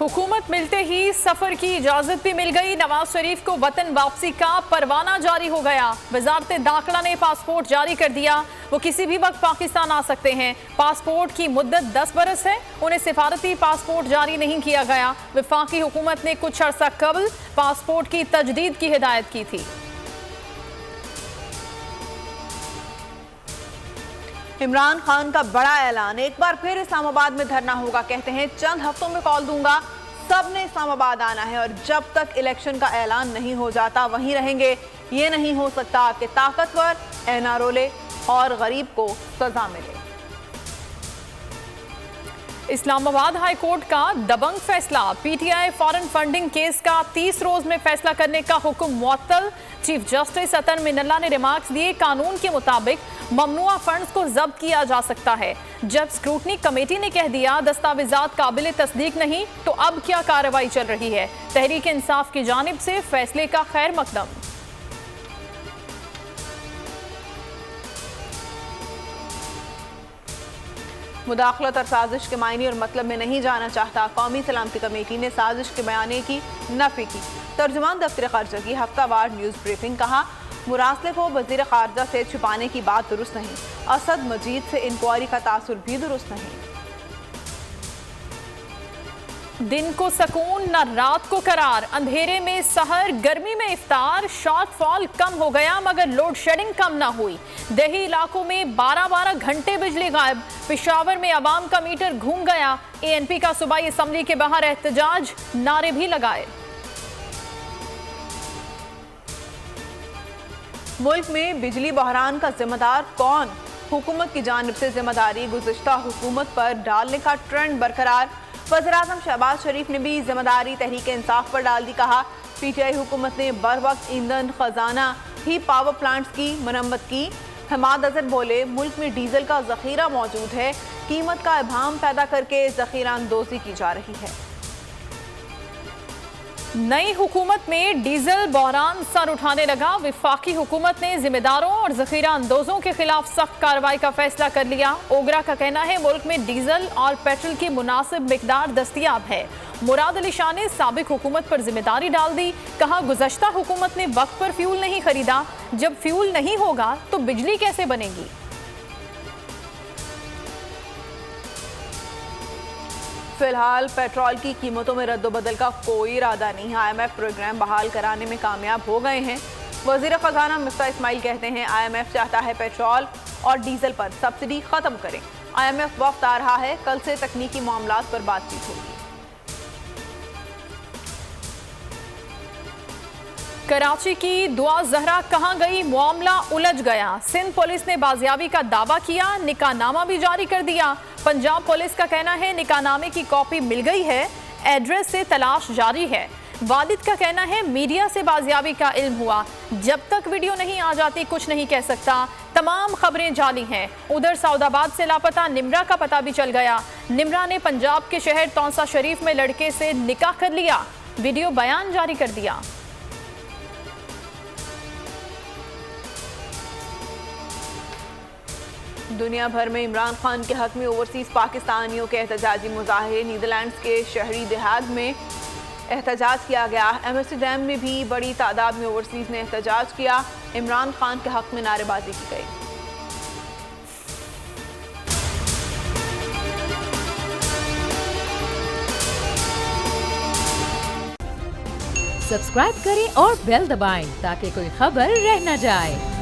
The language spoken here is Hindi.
हुकूमत मिलते ही सफर की इजाजत भी मिल गई। नवाज शरीफ को वतन वापसी का परवाना जारी हो गया। वजारत दाखिला ने पासपोर्ट जारी कर दिया। वो किसी भी वक्त पाकिस्तान आ सकते हैं। पासपोर्ट की मुद्दत 10 बरस है। उन्हें सिफारती पासपोर्ट जारी नहीं किया गया। वफाकी हुकूमत ने कुछ अरसा कबल पासपोर्ट की तजदीद की हिदायत की थी। इमरान खान का बड़ा ऐलान, एक बार फिर इस्लामाबाद में धरना होगा। कहते हैं चंद हफ्तों में कॉल दूंगा, सबने इस्लामाबाद आना है और जब तक इलेक्शन का ऐलान नहीं हो जाता वहीं रहेंगे। ये नहीं हो सकता कि ताकतवर एनआरओ ले और गरीब को सजा मिले। इस्लामाबाद हाई कोर्ट का दबंग फैसला। पीटीआई फॉरेन फंडिंग केस का 30 रोज में फैसला करने का हुक्म मुअत्तल। चीफ जस्टिस अतन मिनल्ला ने रिमार्क्स दिए, कानून के मुताबिक ममनुआ फंड्स को जब्त किया जा सकता है। जब स्क्रूटनी कमेटी ने कह दिया दस्तावेजात काबिल तस्दीक नहीं, तो अब क्या कार्रवाई चल रही है। तहरीक इंसाफ की जानिब से फैसले का खैर मकदम। मुदाखलत और साजिश के मायने और मतलब में नहीं जाना चाहता। कौमी सलामती कमेटी ने साजिश के बयाने की नफी की। तर्जुमान दफ्तर खारजा की हफ्तावार न्यूज़ ब्रीफिंग, कहा मुरासले को वज़ीर खारजा से छुपाने की बात दुरुस्त नहीं। असद मजीद से इंक्वायरी का तासुर भी दुरुस्त नहीं। दिन को सुकून न रात को करार। अंधेरे में सहर, गर्मी में इफ्तार। शॉर्टफॉल कम हो गया मगर लोड शेडिंग कम ना हुई। देही इलाकों में 12-12 घंटे बिजली गायब। पेशावर में अवाम का मीटर घूम गया। एएनपी का सूबाई असम्बली के बाहर एहतजाज, नारे भी लगाए। मुल्क में बिजली बहरान का जिम्मेदार कौन? हुकूमत की जानिब से जिम्मेदारी गुज़िश्ता हुकूमत पर डालने का ट्रेंड बरकरार। वज़ीर-ए-आज़म शहबाज शरीफ ने भी जिम्मेदारी तहरीक इंसाफ पर डाल दी। कहा पीटीआई हुकूमत ने बर वक्त ईंधन खजाना ही पावर प्लांट्स की मरम्मत की। हमाद अजहर बोले मुल्क में डीजल का जखीरा मौजूद है, कीमत का इबाम पैदा करके जखीरा अंदोजी की जा रही है। नई हुकूमत में डीजल बहरान सर उठाने लगा। वफाकी हुकूमत ने जिम्मेदारों और जखीरा अंदोजों के खिलाफ सख्त कार्रवाई का फैसला कर लिया। ओगरा का कहना है मुल्क में डीजल और पेट्रोल की मुनासिब मिकदार दस्तयाब है। मुराद अली शाह ने साबिक हुकूमत पर जिम्मेदारी डाल दी। कहा गुज़श्ता हुकूमत ने वक्त पर फ्यूल नहीं खरीदा। जब फ्यूल नहीं होगा तो बिजली कैसे बनेगी। फिलहाल पेट्रोल की कीमतों में रद्दोबदल का कोई इरादा नहीं। IMF प्रोग्राम बहाल कराने में कामयाब हो गए हैं। वज़ीर ख़जाना मिफ्ता इस्माइल कहते हैं IMF चाहता है पेट्रोल और डीजल पर सब्सिडी ख़त्म करें। IMF वक्त आ रहा है, कल से तकनीकी मामलात पर बातचीत होगी। कराची की दुआ जहरा कहां गई, मामला उलझ गया। सिंध पुलिस ने बाजियाबी का दावा किया, निकाहनामा भी जारी कर दिया। पंजाब पुलिस का कहना है निकाहनामे की कॉपी मिल गई है, एड्रेस से तलाश जारी है। वालिद का कहना है मीडिया से बाजियाबी का इल्म हुआ, जब तक वीडियो नहीं आ जाती कुछ नहीं कह सकता। तमाम खबरें जाली हैं। उधर सऊदाबाद से लापता निमरा का पता भी चल गया। निमरा ने पंजाब के शहर तौसा शरीफ में लड़के से निकाह कर लिया। वीडियो बयान जारी कर दिया। दुनिया भर में इमरान खान के हक में ओवरसीज पाकिस्तानियों के एहतजाजी मुजाहरे। नीदरलैंड्स के शहरी देहात में एहतजाज किया गया। एम्स्टरडैम में भी बड़ी तादाद में ओवरसीज ने एहतजाज किया। इमरान खान के हक में नारेबाजी की गई। सब्सक्राइब करें और बेल दबाएं ताकि कोई खबर रह न जाए।